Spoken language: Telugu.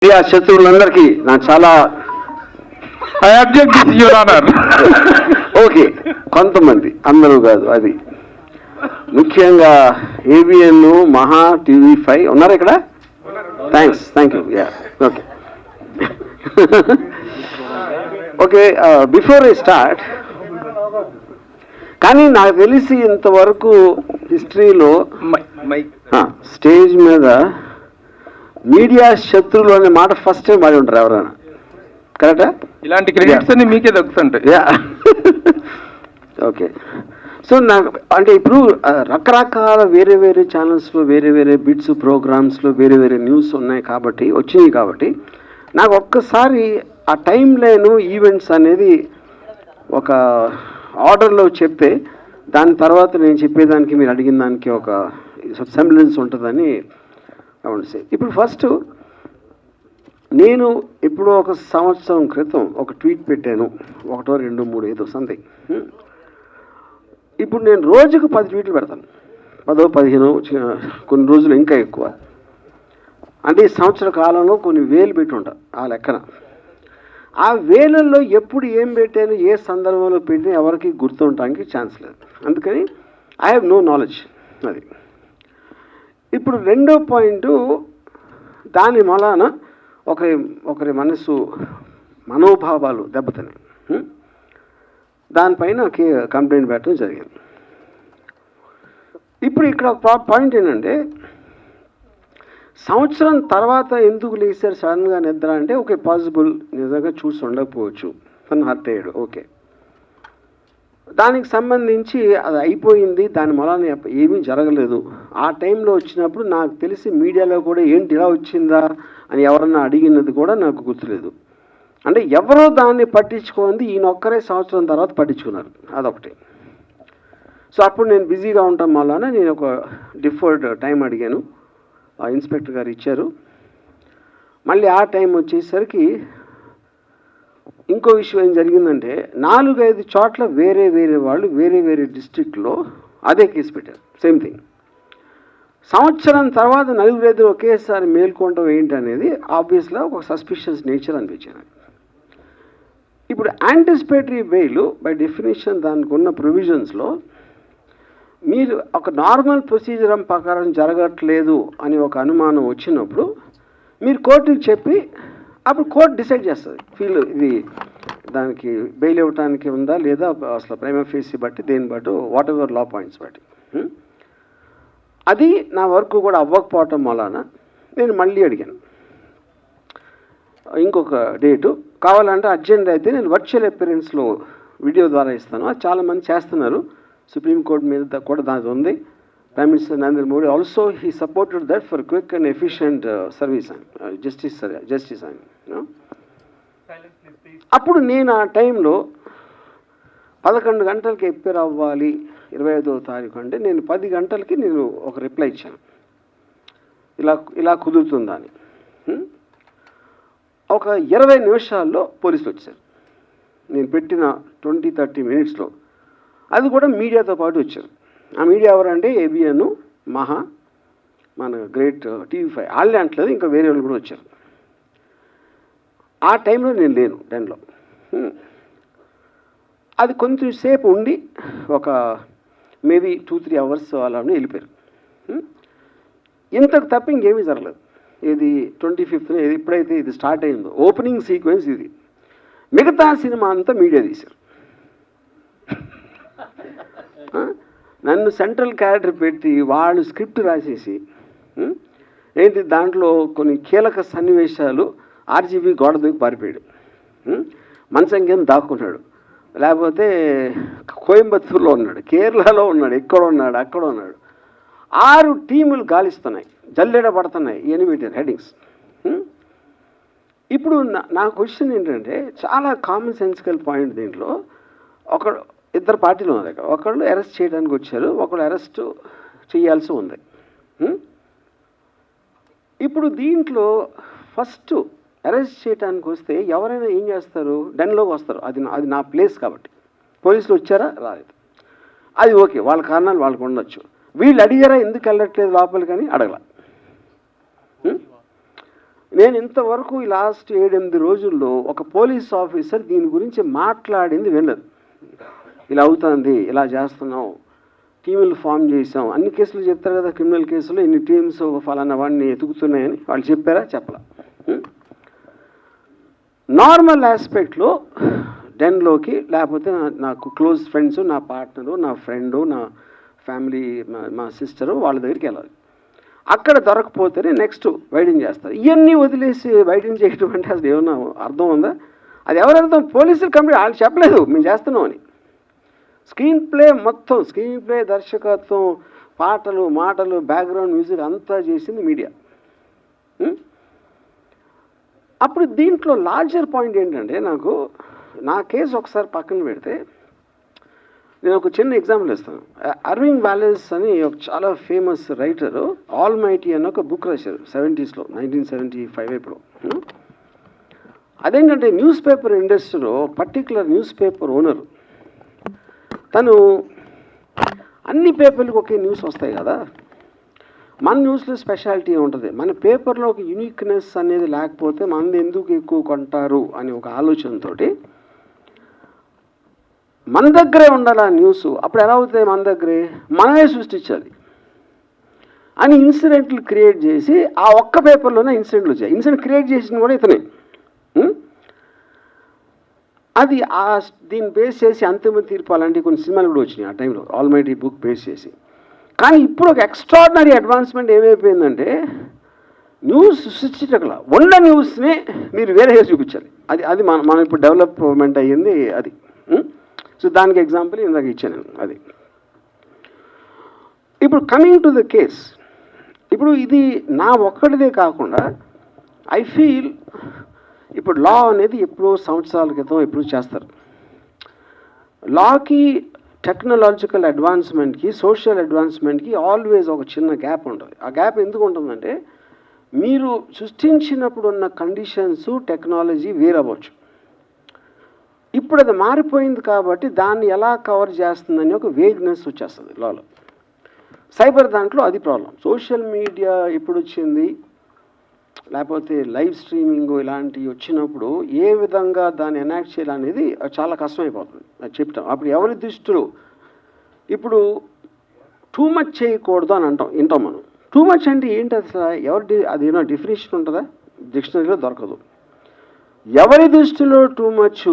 శత్రువులందరికీ నా చాలా ఓకే కొంతమంది అందరూ కాదు అది ముఖ్యంగా ఏబిఎన్ మహా TV5 ఉన్నారు ఇక్కడ thank you yeah okay okay before I start కానీ నాకు తెలిసి ఇంతవరకు హిస్టరీలో స్టేజ్ మీద మీడియా శత్రువులు అనే మాట ఫస్ట్ టైం వాడి ఉంటారు ఎవరైనా కరెక్టా ఇలాంటి క్రెడిట్స్ అన్ని మీకే దొరుకుతుంటాయి ఓకే సో నాకు అంటే ఇప్పుడు రకరకాల వేరే వేరే ఛానల్స్లో వేరే వేరే బిట్స్ ప్రోగ్రామ్స్లో వేరే వేరే న్యూస్ ఉన్నాయి కాబట్టి వచ్చినాయి కాబట్టి నాకు ఒక్కసారి ఆ టైం లైను ఈవెంట్స్ అనేది ఒక ఆర్డర్లో చెప్తే దాని తర్వాత నేను చెప్పేదానికి మీరు అడిగిన దానికి ఒక సెంబ్లెన్స్ ఉంటుందని ఇప్పుడు ఫస్ట్ నేను ఇప్పుడు ఒక సంవత్సరం క్రితం ఒక ట్వీట్ పెట్టాను 1, 2, 3 ఏదో సంథింగ్ ఇప్పుడు నేను రోజుకు 10 ట్వీట్లు పెడతాను 10, 15 కొన్ని రోజులు ఇంకా ఎక్కువ అంటే ఈ సంవత్సర కాలంలో కొన్ని వేలు పెట్టి ఉంటాను ఆ లెక్కన ఆ వేలల్లో ఎప్పుడు ఏం పెట్టాను ఏ సందర్భంలో పెట్టినా ఎవరికి గుర్తుండటానికి ఛాన్స్ లేదు అందుకని ఐ హ్యావ్ నో నాలెడ్జ్ అది ఇప్పుడు రెండో పాయింట్ దాని మూలాన ఒకరి మనసు మనోభావాలు దెబ్బతిన్నాయి దానిపైన కంప్లైంట్ పెట్టడం జరిగింది ఇప్పుడు ఇక్కడ పాయింట్ ఏంటంటే సంవత్సరం తర్వాత ఎందుకు లేచారు సడన్గా నిద్ర అంటే ఓకే పాసిబుల్ నిజంగా చూసి ఉండకపోవచ్చు తను హర్ట్ అయ్యాడు ఓకే దానికి సంబంధించి అది అయిపోయింది దాని మూలాన ఏమీ జరగలేదు ఆ టైంలో వచ్చినప్పుడు నాకు తెలిసి మీడియాలో కూడా ఏంటి ఇలా వచ్చిందా అని ఎవరన్నా అడిగినది కూడా నాకు గుర్తులేదు అంటే ఎవరో దాన్ని పట్టించుకోండి ఈయనొక్కరే సంవత్సరం తర్వాత పట్టించుకున్నారు అదొకటి సో అప్పుడు నేను బిజీగా ఉండటం వలన నేను ఒక డిఫర్డ్ టైం అడిగాను ఆ ఇన్స్పెక్టర్ గారు ఇచ్చారు మళ్ళీ ఆ టైం వచ్చేసరికి ఇంకో విషయం ఏం జరిగిందంటే 4-5 చోట్ల వేరే వేరే వాళ్ళు వేరే వేరే డిస్ట్రిక్ట్లో అదే కేసు పెట్టారు సేమ్ థింగ్ సంవత్సరం తర్వాత 4-5 ఒకేసారి మేల్కొనడం ఏంటి అనేది ఆబ్వియస్గా ఒక సస్పిషియస్ నేచర్ అనిపించింది ఇప్పుడు యాంటిసిపేటరీ బెయిల్ బై డెఫినేషన్ దానికి ఉన్న ప్రొవిజన్స్లో మీరు ఒక నార్మల్ ప్రొసీజర్ ప్రకారం జరగట్లేదు అని ఒక అనుమానం వచ్చినప్పుడు మీరు కోర్టుకి చెప్పి అప్పుడు కోర్టు డిసైడ్ చేస్తుంది ఇది దానికి బెయిల్ ఇవ్వడానికి ఉందా లేదా అసలు ప్రైమా ఫేసి బట్టి దేని బట్టి వాట్ ఎవర్ లా పాయింట్స్ బట్టి అది నా వర్క్ కూడా అవ్వకపోవటం వలన నేను మళ్ళీ అడిగాను ఇంకొక డేటు కావాలంటే అర్జెంట్ అయితే నేను వర్చువల్ అపిరెన్స్లో వీడియో ద్వారా ఇస్తాను అది చాలామంది చేస్తున్నారు సుప్రీంకోర్టు మీద కూడా దాని ఉంది Prime Minister Narendra Modi also he supported that for quick and efficient service justice. అప్పుడు నేను ఆ టైంలో 11 గంటలకి ఎప్పేర్ అవ్వాలి 25వ తారీఖు అంటే నేను 10 గంటలకి నేను ఒక రిప్లై ఇచ్చాను ఇలా కుదురుతుందా అని ఒక 20 నిమిషాల్లో పోలీసులు వచ్చారు నేను పెట్టిన 20-30 మినిట్స్లో అది కూడా మీడియాతో పాటు వచ్చారు ఆ మీడియా ఎవరంటే ఏబిఎన్ మహా మన గ్రేట్ TV5 వాళ్ళే అంటలేదు ఇంకా వేరే వాళ్ళు కూడా వచ్చారు ఆ టైంలో నేను లేను డెన్లో అది కొంచెం సేపు ఉండి ఒక మేబీ 2-3 అవర్స్ అలా వెళ్ళిపోయారు ఇంతకు తప్ప ఇంకేమీ జరగలేదు ఇది 25th ఎప్పుడైతే ఇది స్టార్ట్ అయిందో ఓపెనింగ్ సీక్వెన్స్ ఇది మిగతా సినిమా అంతా మీడియా తీశారు నన్ను సెంట్రల్ క్యారెక్టర్ పెట్టి వాళ్ళు స్క్రిప్ట్ రాసేసి ఏంటి దాంట్లో కొన్ని కీలక సన్నివేశాలు RGB గోడ దూకి పారిపోయాడు మంచం కింద దాక్కున్నాడు లేకపోతే కోయంబత్తూరులో ఉన్నాడు కేరళలో ఉన్నాడు ఎక్కడ ఉన్నాడు అక్కడ ఉన్నాడు 6 టీములు గాలిస్తున్నాయి జల్లెడ పడుతున్నాయి ఇవన్నీ పెట్టారు హెడ్డింగ్స్ ఇప్పుడు నా క్వశ్చన్ ఏంటంటే చాలా కామన్ సెన్సికల్ పాయింట్ దీంట్లో ఇద్దరు పార్టీలు ఉన్నారు ఇక్కడ ఒకళ్ళు అరెస్ట్ చేయడానికి వచ్చారు ఒకళ్ళు అరెస్ట్ చేయాల్సి ఉంది ఇప్పుడు దీంట్లో ఫస్ట్ అరెస్ట్ చేయడానికి వస్తే ఎవరైనా ఏం చేస్తారు డెన్లోకి వస్తారు అది నా ప్లేస్ కాబట్టి పోలీసులు వచ్చారా రాలేదు అది ఓకే వాళ్ళ కారణాలు వాళ్ళకు ఉండొచ్చు వీళ్ళు అడిగారా ఎందుకు వెళ్ళట్లేదు లోపలికి అని అడగల నేను ఇంతవరకు ఈ లాస్ట్ 7-8 రోజుల్లో ఒక పోలీస్ ఆఫీసర్ దీని గురించి మాట్లాడింది వినలేదు. ఇలా అవుతుంది, ఇలా చేస్తున్నాం, టీములు ఫామ్ చేసాం, అన్ని కేసులు చెప్తారు కదా, క్రిమినల్ కేసులు ఇన్ని టీమ్స్ ఫలానా వాడిని ఎతుకుతున్నాయని వాళ్ళు చెప్పారా? చెప్పలా. నార్మల్ ఆస్పెక్ట్లో డెన్లోకి లేకపోతే నాకు క్లోజ్ ఫ్రెండ్స్, నా పార్ట్నరు, నా ఫ్రెండు, నా ఫ్యామిలీ, మా సిస్టరు వాళ్ళ దగ్గరికి వెళ్ళాలి. అక్కడ దొరకపోతేనే నెక్స్ట్ వైడింగ్ చేస్తారు. ఇవన్నీ వదిలేసి వైడింగ్ చేయడం అంటే అసలు ఏమన్నా అర్థం ఉందా? అది ఎవరు అర్థం? పోలీసులు కంప్లీట్ వాళ్ళు చెప్పలేదు మేము చేస్తున్నాం అని. స్క్రీన్ ప్లే మొత్తం, స్క్రీన్ ప్లే, దర్శకత్వం, పాటలు, మాటలు, బ్యాక్గ్రౌండ్ మ్యూజిక్ అంతా చేసింది మీడియా. అప్పుడు దీంట్లో లార్జర్ పాయింట్ ఏంటంటే, నాకు నా కేసు ఒకసారి పక్కన పెడితే నేను ఒక చిన్న ఎగ్జాంపుల్ ఇస్తాను. అర్వింగ్ వాలెస్ అని ఒక చాలా ఫేమస్ రైటరు ఆల్ మైటీ అని ఒక బుక్ రాశారు 70s, 1975 ఇప్పుడు. అదేంటంటే న్యూస్ పేపర్ ఇండస్ట్రీలో పర్టికులర్ న్యూస్ పేపర్ ఓనరు తను అన్ని పేపర్లకు ఒకే న్యూస్ వస్తాయి కదా, మన న్యూస్లో స్పెషాలిటీ ఉంటుంది, మన పేపర్లో ఒక యూనిక్నెస్ అనేది లేకపోతే మనది ఎందుకు ఎక్కువ కొంటారు అని ఒక ఆలోచనతో మన దగ్గరే ఉండాలి ఆ న్యూస్. అప్పుడు ఎలా అవుతాయి? మన దగ్గరే మనమే సృష్టించాలి అని ఇన్సిడెంట్లు క్రియేట్ చేసి ఆ ఒక్క పేపర్లోనే ఇన్సిడెంట్లు వచ్చాయి. ఇన్సిడెంట్ క్రియేట్ చేసింది కూడా ఇతనే. అది దీన్ని బేస్ చేసి అంతిమ తీర్పు అలాంటి కొన్ని సినిమాలు కూడా వచ్చినాయి ఆ టైంలో, ఆల్ మైటీ బుక్ బేస్ చేసి. కానీ ఇప్పుడు ఒక ఎక్స్ట్రాడినరీ అడ్వాన్స్మెంట్ ఏమైపోయిందంటే న్యూస్ సృష్టించగల ఉన్న న్యూస్ని మీరు వేరేగా చూపించాలి. అది మనం ఇప్పుడు డెవలప్మెంట్ అయ్యింది అది. సో దానికి ఎగ్జాంపుల్ ఇందాక ఇచ్చాను అది. ఇప్పుడు కమింగ్ టు ద కేస్, ఇప్పుడు ఇది నా ఒక్కడిదే కాకుండా ఐ ఫీల్ ఇప్పుడు లా అనేది ఎప్పుడో సంవత్సరాల క్రితం ఎప్పుడు చేస్తారు. లాకి టెక్నాలజికల్ అడ్వాన్స్మెంట్కి, సోషల్ అడ్వాన్స్మెంట్కి ఆల్వేస్ ఒక చిన్న గ్యాప్ ఉంటుంది. ఆ గ్యాప్ ఎందుకు ఉంటుందంటే మీరు సృష్టించినప్పుడు ఉన్న కండిషన్స్, టెక్నాలజీ వేరవ్వచ్చు. ఇప్పుడు అది మారిపోయింది కాబట్టి దాన్ని ఎలా కవర్ చేస్తుందని ఒక వేగ్నెస్ వచ్చేస్తుంది లాలో. సైబర్ దాంట్లో అది ప్రాబ్లం. సోషల్ మీడియా ఎప్పుడు వచ్చింది, లేకపోతే లైవ్ స్ట్రీమింగ్ ఇలాంటివి వచ్చినప్పుడు ఏ విధంగా దాన్ని ఎనాక్ట్ చేయాలనేది చాలా కష్టమైపోతుంది. అది చెప్తాం. అప్పుడు ఎవరి దృష్టిలో ఇప్పుడు టూ మచ్ చేయకూడదు అని వింటాం మనం. టూ మచ్ అంటే ఏంటి అసలు? అది ఏమైనా డెఫినేషన్ ఉంటుందా? డిక్షనరీలో దొరకదు. ఎవరి దృష్టిలో టూ మచ్